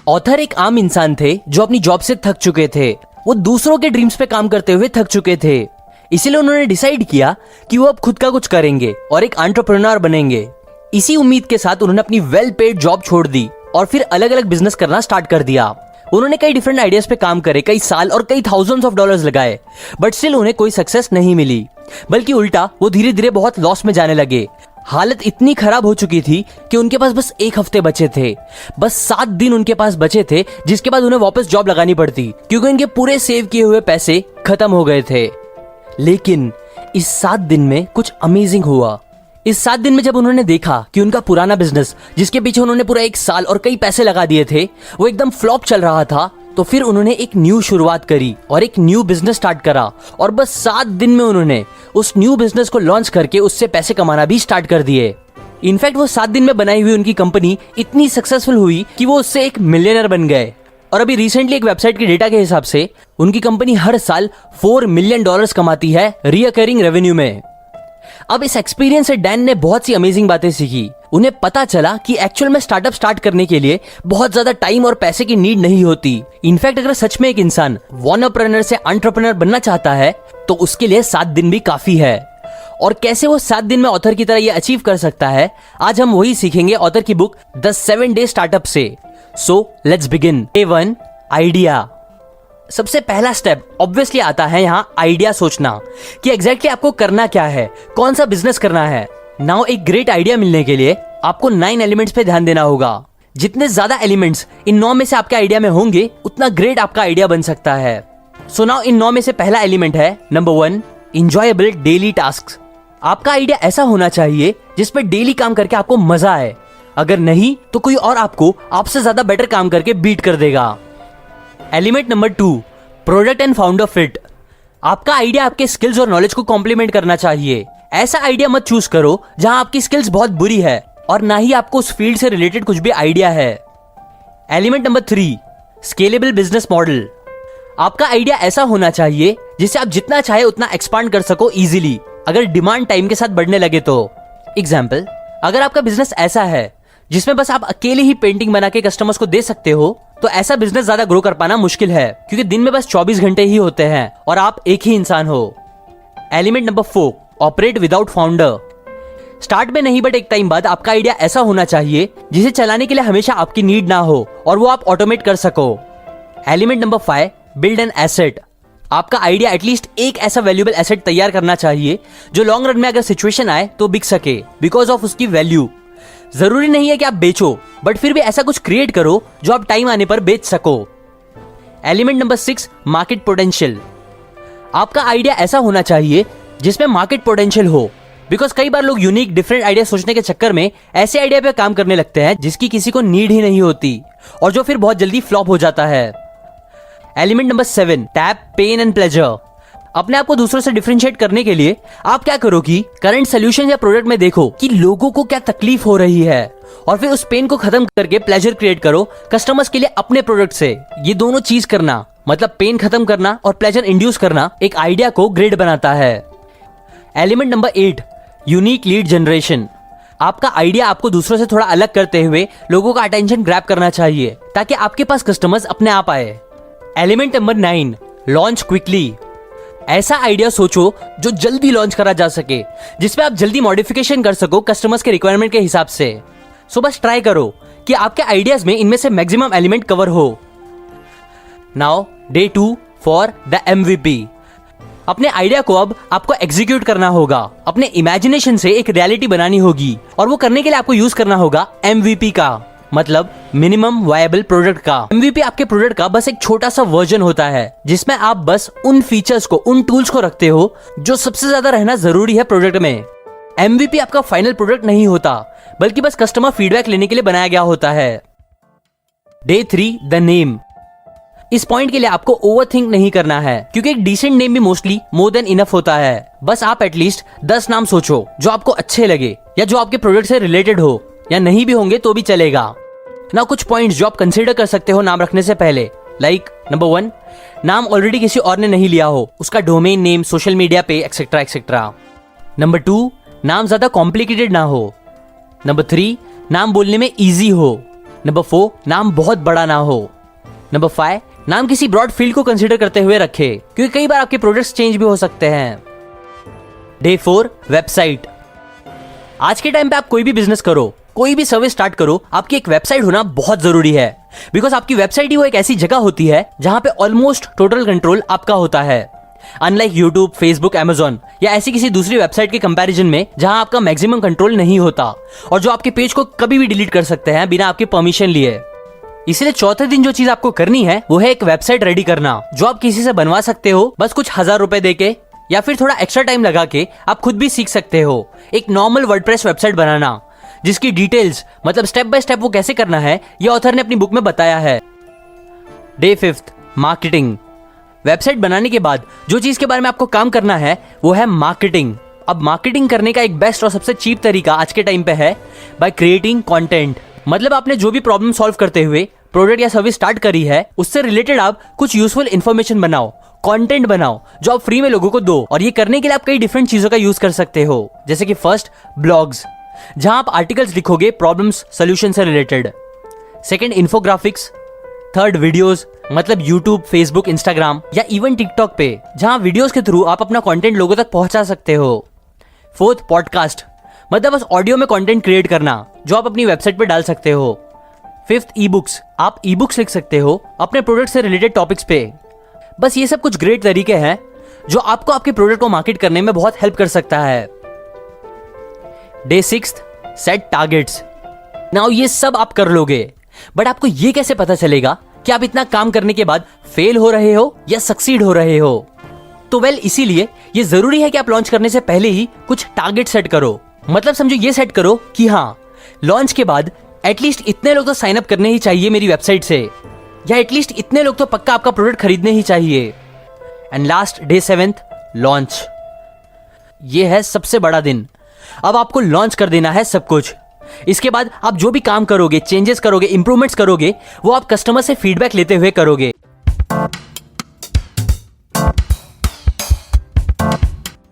Author एक आम इंसान थे जो अपनी जॉब से थक चुके थे। वो दूसरों के ड्रीम्स पे काम करते हुए थक चुके थे। इसीलिए उन्होंने डिसाइड किया कि वो अब खुद का कुछ करेंगे और एक एंटरप्रेन्योर बनेंगे। इसी उम्मीद के साथ उन्होंने अपनी वेल पेड जॉब छोड़ दी और फिर अलग अलग बिजनेस करना स्टार्ट कर दिया। उन्होंने कई डिफरेंट आइडियाज पे काम करे, कई साल और कई थाउजेंड्स ऑफ डॉलर्स लगाए, बट स्टिल उन्हें कोई सक्सेस नहीं मिली। बल्कि उल्टा वो धीरे धीरे बहुत लॉस में जाने लगे। हालत इतनी खराब हो चुकी थी कि उनके पास बस एक हफ्ते बचे थे। बस 7 दिन उनके पास बचे थे, जिसके बाद उन्हें वापस जॉब लगानी पड़ती क्योंकि उनके पूरे सेव किए हुए पैसे खत्म हो गए थे। लेकिन इस 7 दिन में कुछ अमेजिंग हुआ। इस 7 दिन में जब उन्होंने देखा कि उनका पुराना बिजनेस, जिसके पीछे उन्होंने पूरा 1 साल और कई पैसे लगा दिए थे, वो एकदम फ्लॉप चल रहा था, तो फिर उन्होंने एक न्यू शुरुआत करी और एक न्यू बिजनेस स्टार्ट करा। और बस 7 दिन में उन्होंने उस न्यू बिजनेस को लॉन्च करके उससे पैसे कमाना भी स्टार्ट कर दिए। इनफैक्ट वो 7 दिन में बनाई हुई उनकी कंपनी इतनी सक्सेसफुल हुई कि वो उससे एक मिलियनर बन गए। और अभी रिसेंटली एक वेबसाइट के डेटा के हिसाब से उनकी कंपनी हर साल $4 मिलियन कमाती है रिकरिंग रेवेन्यू में। अब इस एक्सपीरियंस से डैन ने बहुत सी अमेजिंग बातें सीखी। उन्हें पता चला कि एक्चुअल में स्टार्टअप स्टार्ट करने के लिए बहुत ज्यादा टाइम और पैसे की नीड नहीं होती। इनफैक्ट अगर सच में एक इंसान वॉनरप्रेन्योर से एंटरप्रेन्योर बनना चाहता है तो उसके लिए 7 दिन भी काफी है। और कैसे वो 7 दिन में ऑथर की तरह ये अचीव कर सकता है, आज हम वही सीखेंगे ऑथर की बुक द 7 डे स्टार्टअप से। So let's begin. Day 1 idea. सबसे पहला स्टेप ऑब्वियसली आता है यहाँ आइडिया सोचना कि एग्जैक्टली आपको करना क्या है, कौन सा बिजनेस करना है। नाउ एक ग्रेट आइडिया मिलने के लिए आपको 9 एलिमेंट्स पे ध्यान देना होगा। जितने ज्यादा एलिमेंट्स इन 9 में से आपके आइडिया में होंगे, उतना ग्रेट आपका आइडिया बन सकता है। सो नाउ इन 9 में से पहला एलिमेंट है नंबर 1 इंजॉयबल डेली टास्क। आपका आइडिया ऐसा होना चाहिए जिसपे डेली काम करके आपको मजा आए। अगर नहीं तो कोई और आपको आपसे ज्यादा बेटर काम करके बीट कर देगा। Element number 2 product and founder fit. आपका आइडिया आपके स्किल्स और नॉलेज को कॉम्प्लीमेंट करना चाहिए। ऐसा आइडिया मत चूज करो जहां आपकी स्किल्स बहुत बुरी है और ना ही आपको उस फील्ड से रिलेटेड कुछ भी आइडिया है। Element number 3 scalable business model. आपका आइडिया ऐसा होना चाहिए जिसे आप जितना चाहे उतना एक्सपांड कर सको इजीली, अगर डिमांड टाइम के साथ बढ़ने लगे तो। एग्जाम्पल, अगर आपका बिजनेस ऐसा है जिसमें बस आप अकेले ही पेंटिंग बना के कस्टमर्स को दे सकते हो, तो ऐसा बिजनेस ज्यादा ग्रो कर पाना मुश्किल है क्योंकि दिन में बस 24 घंटे ही होते हैं और आप एक ही इंसान हो। Element number 4 operate without founder. Start में नहीं बट एक टाइम बाद आपका आइडिया ऐसा होना चाहिए जिसे चलाने के लिए हमेशा आपकी नीड ना हो और वो आप ऑटोमेट कर सको। Element number 5 build an asset. आपका आइडिया एटलीस्ट एक ऐसा वैल्यूएबल एसेट तैयार करना चाहिए जो लॉन्ग रन में अगर सिचुएशन आए तो बिक सके बिकॉज ऑफ उसकी वैल्यू। जरूरी नहीं है कि आप बेचो, बट फिर भी ऐसा कुछ क्रिएट करो जो आप टाइम आने पर बेच सको। Element number 6 market potential. आपका आइडिया ऐसा होना चाहिए जिसमें मार्केट पोटेंशियल हो, बिकॉज कई बार लोग यूनिक डिफरेंट आइडिया सोचने के चक्कर में ऐसे आइडिया पे काम करने लगते हैं जिसकी किसी को नीड ही नहीं होती और जो फिर बहुत जल्दी फ्लॉप हो जाता है। एलिमेंट नंबर 7 टैप पेन एंड प्लेजर। अपने आप को दूसरों से डिफरेंशिएट करने के लिए आप क्या करो कि करंट सोल्यूशन या प्रोडक्ट में देखो कि लोगों को क्या तकलीफ हो रही है और फिर उस पेन को खत्म करके प्लेजर क्रिएट करो कस्टमर्स के लिए अपने प्रोडक्ट से। ये दोनों चीज करना, मतलब पेन खत्म करना और प्लेजर इंड्यूस करना, एक आइडिया को ग्रेट बनाता है। Element number 8 unique lead generation. आपका आइडिया आपको दूसरों से थोड़ा अलग करते हुए लोगों का अटेंशन ग्रैब करना चाहिए ताकि आपके पास कस्टमर्स अपने आप आए। Element number 9 launch quickly. ऐसा आइडिया सोचो जो जल्दी लॉन्च करा जा सके, जिसमें आप जल्दी मॉडिफिकेशन कर सको कस्टमर्स के रिक्वायरमेंट के हिसाब से। सो बस ट्राई करो कि आपके आइडियाज में इनमें से मैक्सिमम एलिमेंट कवर हो। Now day 2 for the MVP। अपने आइडिया को अब आपको एग्जीक्यूट करना होगा, अपने इमेजिनेशन से एक रियलिटी बनानी होगी और वो करने के लिए आपको यूज करना होगा MVP का, मतलब मिनिमम वायबल प्रोडक्ट का। MVP आपके प्रोडक्ट का बस एक छोटा सा वर्जन होता है जिसमें आप बस उन फीचर्स को, उन टूल्स को रखते हो जो सबसे ज्यादा रहना जरूरी है प्रोडक्ट में। MVP आपका फाइनल प्रोडक्ट नहीं होता, बल्कि बस कस्टमर फीडबैक लेने के लिए बनाया गया होता है। Day 3 the name. इस पॉइंट के लिए आपको ओवरथिंक नहीं करना है क्योंकि एक डिसेंट नेम भी मोस्टली मोर देन इनफ होता है। बस आप एटलीस्ट 10 नाम सोचो जो आपको अच्छे लगे या जो आपके प्रोडक्ट से रिलेटेड हो, या नहीं भी होंगे तो भी चलेगा ना। कुछ पॉइंट्स जो आप कंसीडर कर सकते हो नाम रखने से पहले, लाइक नंबर 1 नाम ऑलरेडी किसी और ने नहीं लिया हो, उसका डोमेन नेम, सोशल मीडिया पे एक्सेट्रा एक्सेट्रा। नंबर 2 नाम ज्यादा कॉम्प्लिकेटेड ना हो। नंबर 3 नाम बोलने में इजी हो। नंबर 4, नाम बहुत बड़ा ना हो। नंबर 5, नाम किसी ब्रॉड फील्ड को कंसीडर करते हुए रखे, क्योंकि कई बार आपके प्रोडक्ट्स चेंज भी हो सकते हैं। Day 4, website. आज के टाइम पे आप कोई भी बिजनेस करो, कोई भी सर्विस स्टार्ट करो, आपकी एक वेबसाइट होना बहुत जरूरी है। बिकॉज आपकी वेबसाइट ही वो एक ऐसी जगह होती है जहां पे ऑलमोस्ट टोटल कंट्रोल आपका होता है। अनलाइक यूट्यूब, फेसबुक, अमेजॉन या ऐसी किसी दूसरी वेबसाइट के कंपैरिजन में जहां आपका मैक्सिमम कंट्रोल नहीं होता और जो आपके पेज को कभी भी डिलीट कर सकते हैं बिना आपके परमिशन लिए। इसलिए चौथे दिन जो चीज आपको करनी है वो है एक वेबसाइट रेडी करना, जो आप किसी से बनवा सकते हो, बस कुछ 1000 रुपए देके या फिर थोड़ा एक्स्ट्रा टाइम लगा के आप खुद भी सीख सकते हो। एक नॉर्मल वर्डप्रेस वेबसाइट बनाना जिसकी डिटेल्स मतलब स्टेप बाय स्टेप वो कैसे करना है ये ऑथर ने अपनी बुक में बताया है। Day 5, marketing. वेबसाइट बनाने के बाद जो चीज के बारे में आपको काम करना है वो है मार्केटिंग। अब मार्केटिंग करने का एक बेस्ट और सबसे चीप तरीका आज के टाइम पे है बाय क्रिएटिंग कंटेंट। मतलब आपने जो भी प्रॉब्लम सॉल्व करते हुए प्रोडक्ट या सर्विस स्टार्ट करी है उससे रिलेटेड आप कुछ यूजफुल इंफॉर्मेशन बनाओ, कंटेंट बनाओ जो आप फ्री में लोगों को दो। और ये करने के लिए आप कई डिफरेंट चीजों का यूज कर सकते हो, जैसे कि फर्स्ट, ब्लॉग्स, जहां आप आर्टिकल्स लिखोगे प्रॉब्लम्स सॉल्यूशन से related. Second, infographics. Third, videos, मतलब यूट्यूब, फेसबुक, इंस्टाग्राम या इवन टिकटॉक पे, जहां वीडियोस के थ्रू आप अपना कंटेंट लोगों तक पहुंचा सकते हो। फोर्थ, पॉडकास्ट, मतलब बस ऑडियो में कंटेंट क्रिएट करना जो आप अपनी वेबसाइट पे डाल सकते हो। फिफ्थ, ई बुक्स, आप ई बुक्स लिख सकते हो अपने प्रोडक्ट से रिलेटेड टॉपिक्स पे। बस ये सब कुछ ग्रेट तरीके हैं जो आपको आपके प्रोडक्ट को मार्केट करने में बहुत हेल्प कर सकता है। Day 6, set targets. नाउ ये सब आप कर लोगे, बट आपको ये कैसे पता चलेगा कि आप इतना काम करने के बाद फेल हो रहे हो या सक्सीड हो रहे हो? तो वेल इसीलिए ये जरूरी है कि आप लॉन्च करने से पहले ही कुछ टारगेट सेट करो। मतलब समझो ये सेट करो कि हाँ, लॉन्च के बाद एटलीस्ट इतने लोग तो साइन अप करने ही चाहिए मेरी वेबसाइट से, या एटलीस्ट इतने लोग तो पक्का आपका प्रोडक्ट खरीदने ही चाहिए। And last, day 7, launch. ये है सबसे बड़ा दिन। अब आपको लॉन्च कर देना है सब कुछ। इसके बाद आप जो भी काम करोगे, चेंजेस करोगे, इंप्रूवमेंट्स करोगे, वो आप कस्टमर से फीडबैक लेते हुए करोगे।